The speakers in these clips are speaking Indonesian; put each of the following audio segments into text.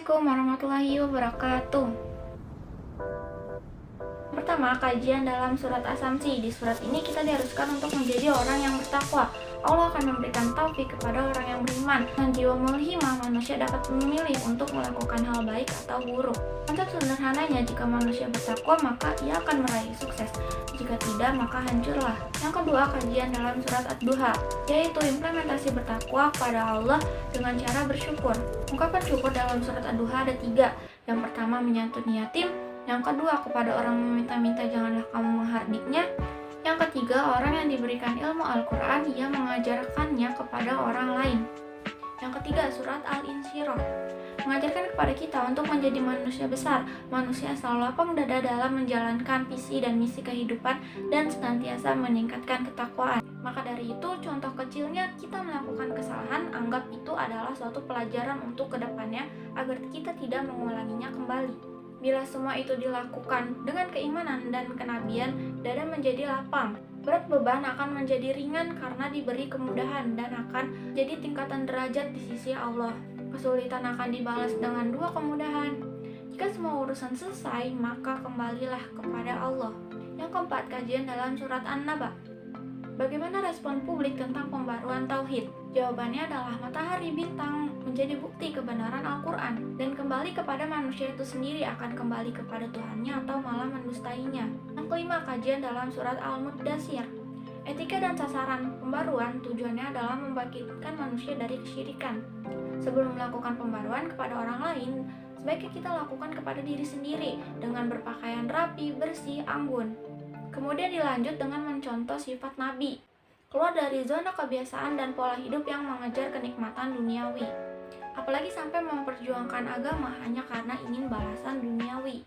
Assalamualaikum warahmatullahi wabarakatuh. Pertama, kajian dalam surat As-Samsi. Di surat ini kita diharuskan untuk menjadi orang yang bertakwa. Allah akan memberikan taufik kepada orang yang beriman. Dengan jiwa mulhimah, manusia dapat memilih untuk melakukan hal baik atau buruk. Konsep sederhananya, jika manusia bertakwa, maka ia akan meraih sukses. Jika tidak, maka hancurlah. Yang kedua, kajian dalam surat Ad-Duha, yaitu implementasi bertakwa kepada Allah dengan cara bersyukur. Ungkapan syukur dalam surat Ad-Duha ada 3. Yang pertama, menyantuni yatim. Yang kedua, kepada orang meminta-minta janganlah kamu menghardiknya. Yang ketiga, orang yang diberikan ilmu Al-Quran, ia mengajarkannya kepada orang lain. Yang ketiga, surat Al-Insyirah mengajarkan kepada kita untuk menjadi manusia besar. Manusia selalu lapang dada dalam menjalankan visi dan misi kehidupan dan senantiasa meningkatkan ketakwaan. Maka dari itu, contoh kecilnya kita melakukan kesalahan, anggap itu adalah suatu pelajaran untuk kedepannya agar kita tidak mengulanginya kembali. Bila semua itu dilakukan dengan keimanan dan kenabian, dada menjadi lapang. Berat beban akan menjadi ringan karena diberi kemudahan dan akan jadi tingkatan derajat di sisi Allah. Kesulitan akan dibalas dengan 2 kemudahan. Jika semua urusan selesai, maka kembalilah kepada Allah. Yang keempat, kajian dalam surat An-Naba. Bagaimana respon publik tentang pembaruan tauhid? Jawabannya adalah matahari bintang menjadi bukti kebenaran Al-Quran, dan kembali kepada manusia itu sendiri akan kembali kepada Tuhannya atau malah mendustainya. Yang kelima, kajian dalam surat Al-Muddatsir. Etika dan sasaran pembaruan tujuannya adalah membangkitkan manusia dari kesyirikan. Sebelum melakukan pembaruan kepada orang lain, sebaiknya kita lakukan kepada diri sendiri dengan berpakaian rapi, bersih, anggun. Kemudian dilanjut dengan mencontoh sifat Nabi, keluar dari zona kebiasaan dan pola hidup yang mengejar kenikmatan duniawi, apalagi sampai memperjuangkan agama hanya karena ingin balasan duniawi.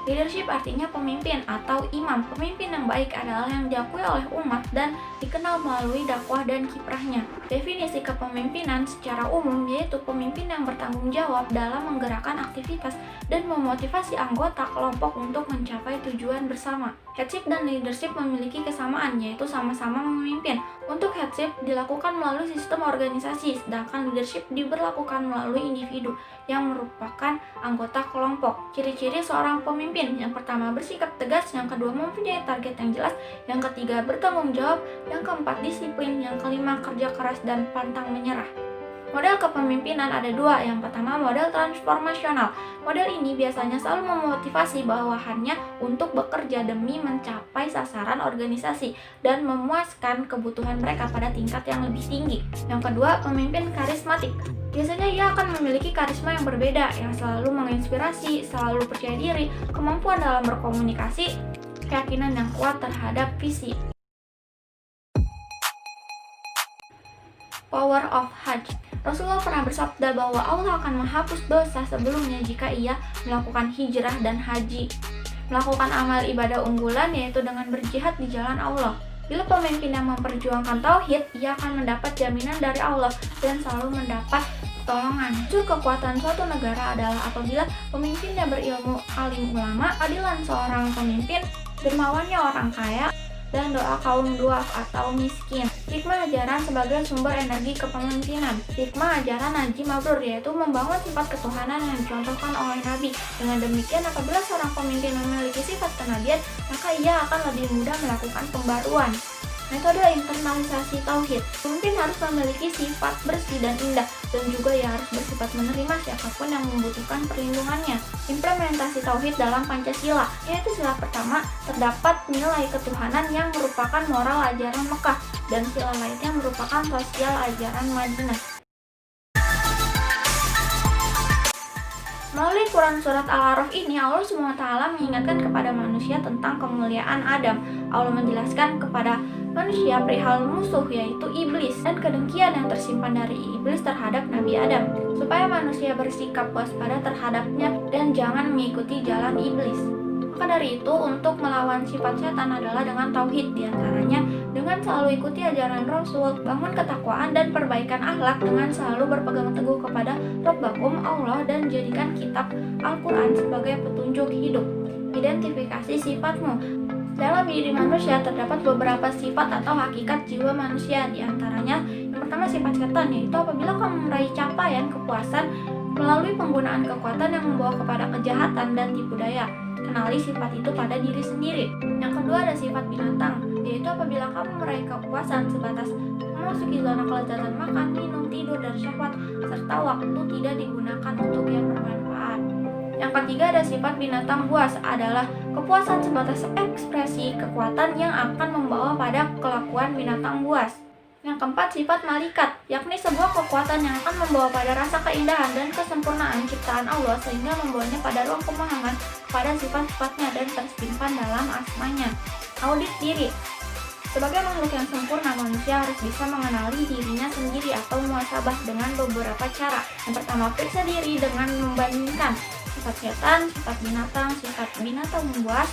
Leadership artinya pemimpin atau imam. Pemimpin yang baik adalah yang diakui oleh umat dan dikenal melalui dakwah dan kiprahnya. Definisi kepemimpinan secara umum yaitu pemimpin yang bertanggung jawab dalam menggerakkan aktivitas dan memotivasi anggota kelompok untuk mencapai tujuan bersama. Headship dan leadership memiliki kesamaan, yaitu sama-sama memimpin. Untuk headship dilakukan melalui sistem organisasi, sedangkan leadership diberlakukan melalui individu yang merupakan anggota kelompok. Ciri-ciri seorang pemimpin: yang pertama, bersikap tegas; yang kedua, mempunyai target yang jelas; yang ketiga, bertanggung jawab; yang keempat, disiplin; yang kelima, kerja keras dan pantang menyerah. Model kepemimpinan ada 2. Yang pertama, model transformasional. Model ini biasanya selalu memotivasi bawahannya untuk bekerja demi mencapai sasaran organisasi dan memuaskan kebutuhan mereka pada tingkat yang lebih tinggi. Yang kedua, pemimpin karismatik. Biasanya ia akan memiliki karisma yang berbeda, yang selalu menginspirasi, selalu percaya diri, kemampuan dalam berkomunikasi, keyakinan yang kuat terhadap visi. Power of Hajj. Rasulullah pernah bersabda bahwa Allah akan menghapus dosa sebelumnya jika ia melakukan hijrah dan haji. Melakukan amal ibadah unggulan yaitu dengan berjihad di jalan Allah. Bila pemimpin yang memperjuangkan tauhid, ia akan mendapat jaminan dari Allah dan selalu mendapat pertolongan. Unsur kekuatan suatu negara adalah apabila pemimpinnya berilmu, alim ulama, keadilan seorang pemimpin, dermawannya orang kaya, dan doa kaum duaf atau miskin. Hikmah ajaran sebagai sumber energi kepemimpinan. Hikmah ajaran Haji Mabrur yaitu membangun sifat ketuhanan yang dicontohkan oleh Nabi. Dengan demikian, apabila seorang pemimpin memiliki sifat kenabian, maka ia akan lebih mudah melakukan pembaruan. Metode internalisasi tauhid. Pemimpin harus memiliki sifat bersih dan indah, dan juga ia harus bersifat menerima siapapun yang membutuhkan perlindungannya. Implementasi tauhid dalam Pancasila, yaitu sila pertama, terdapat nilai ketuhanan yang merupakan moral ajaran Mekah, dan sila lainnya merupakan sosial ajaran Madinah. Melalui Quran surat Al-A'raf ini, Allah SWT mengingatkan kepada manusia tentang kemuliaan Adam. Allah menjelaskan kepada manusia perihal musuh yaitu iblis dan kedengkian yang tersimpan dari iblis terhadap Nabi Adam, supaya manusia bersikap waspada terhadapnya dan jangan mengikuti jalan iblis. Maka dari itu, untuk melawan sifat setan adalah dengan tauhid, diantaranya dengan selalu ikuti ajaran Rasul, bangun ketakwaan dan perbaikan akhlak dengan selalu berpegang teguh kepada Rabbakum Allah dan jadikan kitab Al-Quran sebagai petunjuk hidup. Identifikasi sifatmu. Dalam diri manusia terdapat beberapa sifat atau hakikat jiwa manusia, diantaranya yang Yang pertama sifat setan, yaitu apabila kamu meraih capaian kepuasan melalui penggunaan kekuatan yang membawa kepada kejahatan dan tipu daya. Kenali sifat itu pada diri sendiri. Yang kedua ada sifat binatang, yaitu apabila kamu meraih kepuasan sebatas memasuki zona kelezatan makan, minum, tidur, dan syahwat, serta waktu tidak digunakan untuk yang bermanfaat. Yang ketiga ada sifat binatang buas, adalah kepuasan sebatas ekspresi kekuatan yang akan membawa pada kelakuan binatang buas. Yang keempat sifat malaikat, yakni sebuah kekuatan yang akan membawa pada rasa keindahan dan kesempurnaan ciptaan Allah sehingga membawanya pada ruang pemahaman pada sifat-sifatnya dan tersimpan dalam asmanya. Audit diri. Sebagai makhluk yang sempurna, manusia harus bisa mengenali dirinya sendiri atau muhasabah dengan beberapa cara. Yang pertama, periksa diri dengan membandingkan sifat setan, sifat binatang buas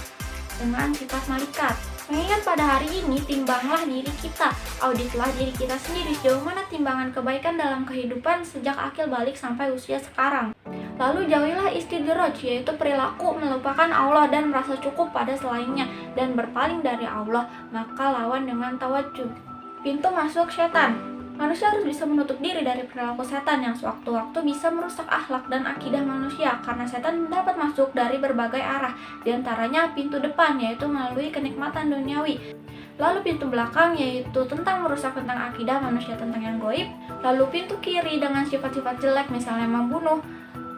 dengan sifat malaikat. Mengingat pada hari ini, timbanglah diri kita, auditlah diri kita sendiri sejauh mana timbangan kebaikan dalam kehidupan sejak akil balik sampai usia sekarang. Lalu jauhilah istidraj, yaitu perilaku melupakan Allah dan merasa cukup pada selainnya dan berpaling dari Allah, maka lawan dengan tawajjuh. Pintu masuk setan. Manusia harus bisa menutup diri dari perilaku setan yang sewaktu-waktu bisa merusak akhlak dan akidah manusia, karena setan dapat masuk dari berbagai arah, diantaranya pintu depan, yaitu melalui kenikmatan duniawi. Lalu pintu belakang, yaitu tentang merusak tentang akidah manusia tentang yang gaib. Lalu pintu kiri dengan sifat-sifat jelek, misalnya membunuh.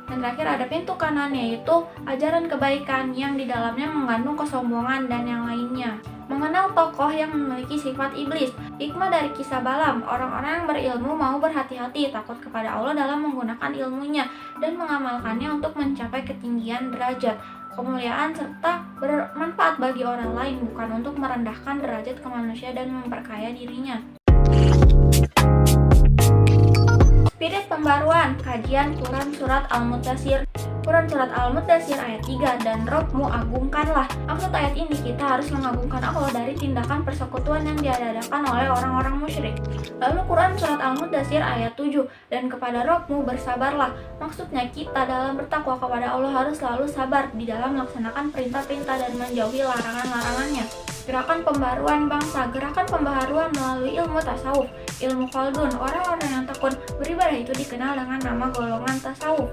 Dan terakhir ada pintu kanan, yaitu ajaran kebaikan yang di dalamnya mengandung kesombongan dan yang lainnya. Mengenal tokoh yang memiliki sifat iblis. Hikmah dari kisah Balaam, orang-orang yang berilmu mau berhati-hati, takut kepada Allah dalam menggunakan ilmunya dan mengamalkannya untuk mencapai ketinggian derajat, kemuliaan, serta bermanfaat bagi orang lain, bukan untuk merendahkan derajat ke manusia dan memperkaya dirinya. Spirit pembaruan, kajian Quran Surat Al-Mudaththir. Quran Surat Al-Mudaththir ayat 3, dan Robmu agungkanlah. Maksud ayat ini, kita harus mengagungkan Allah dari tindakan persekutuan yang diadakan oleh orang-orang musyrik. Lalu Quran Surat Al-Mudaththir ayat 7, dan kepada Robmu bersabarlah. Maksudnya kita dalam bertakwa kepada Allah harus selalu sabar di dalam melaksanakan perintah-perintah dan menjauhi larangan-larangannya. Gerakan pembaruan bangsa. Gerakan pembaharuan melalui ilmu tasawuf, ilmu khaldun. Orang-orang yang tekun beribadah itu dikenal dengan nama golongan tasawuf.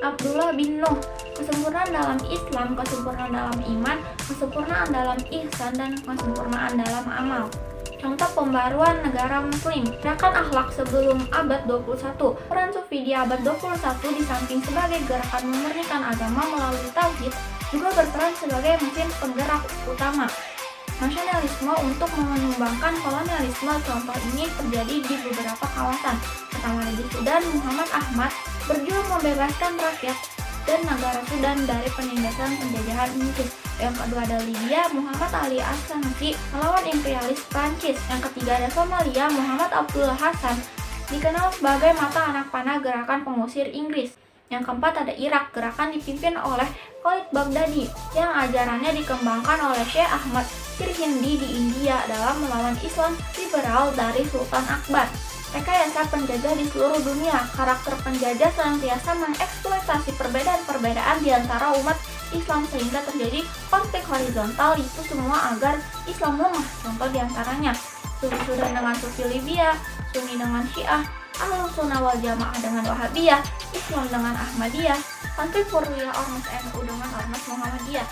Abdullah bin Nuh, kesempurnaan dalam Islam, kesempurnaan dalam iman, kesempurnaan dalam ihsan, dan kesempurnaan dalam amal. Contoh pembaruan negara muslim. Gerakan akhlak sebelum abad 21. Peran sufi di abad 21 di samping sebagai gerakan memurnikan agama melalui tauhid, juga berperan sebagai mesin penggerak utama nasionalisme untuk menyumbangkan kolonialisme. Contoh ini terjadi di beberapa kawasan. Pertama di Sudan, Muhammad Ahmad berjuang membebaskan rakyat dan negara Sudan dari penindasan penjajahan Inggris. Yang kedua ada Libya, Muhammad Ali As-Sanusi melawan imperialis Prancis. Yang ketiga ada Somalia, Muhammad Abdullah Hasan dikenal sebagai mata anak panah gerakan pengusir Inggris. Yang keempat ada Irak, gerakan dipimpin oleh Khalid Baghdadi yang ajarannya dikembangkan oleh Syekh Ahmad Sirhindi di India dalam melawan Islam liberal dari Sultan Akbar. Rekayasa penjajah di seluruh dunia. Karakter penjajah senantiasa mengeksploitasi perbedaan-perbedaan di antara umat Islam sehingga terjadi konflik horizontal, itu semua agar Islam lemah. Contoh diantaranya Sufi-Sudan dengan Sufi Libya, Sunni dengan Syiah, Ahlus Sunnah wal Jamaah dengan Wahabiyah, Islam dengan Ahmadiyah, konflik Furwiyah Ormas NU dengan Ormas Muhammadiyah.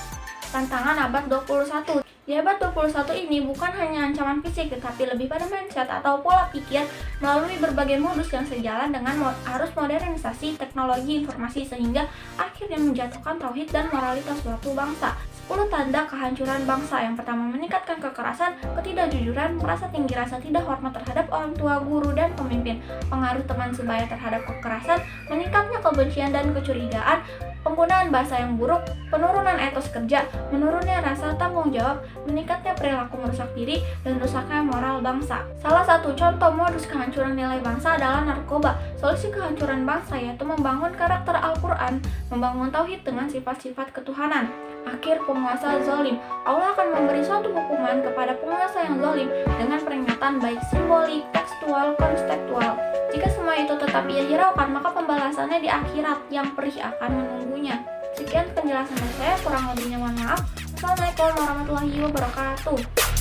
Tantangan abad 21. Di abad 21 ini bukan hanya ancaman fisik, tetapi lebih pada mindset atau pola pikir melalui berbagai modus yang sejalan dengan arus modernisasi teknologi informasi sehingga akhirnya menjatuhkan tauhid dan moralitas suatu bangsa. 10 tanda kehancuran bangsa. Yang pertama, meningkatkan kekerasan, ketidakjujuran, merasa tinggi rasa tidak hormat terhadap orang tua, guru, dan pemimpin, pengaruh teman sebaya terhadap kekerasan, meningkatnya kebencian dan kecurigaan, penggunaan bahasa yang buruk, penurunan etos kerja, menurunnya rasa tanggung jawab, meningkatnya perilaku merusak diri, dan rusaknya moral bangsa. Salah satu contoh modus kehancuran nilai bangsa adalah narkoba. Solusi kehancuran bangsa yaitu membangun karakter Al-Quran, membangun tauhid dengan sifat-sifat ketuhanan. Akhir penguasa zalim. Allah akan memberi suatu hukuman kepada penguasa yang zalim dengan peringatan baik simbolik, tekstual, konseptual. Jika semua itu tetap ia hiraukan, maka pembalasannya di akhirat yang perih akan menunggunya. Sekian penjelasan dari saya, kurang lebihnya mohon maaf. Assalamualaikum warahmatullahi wabarakatuh.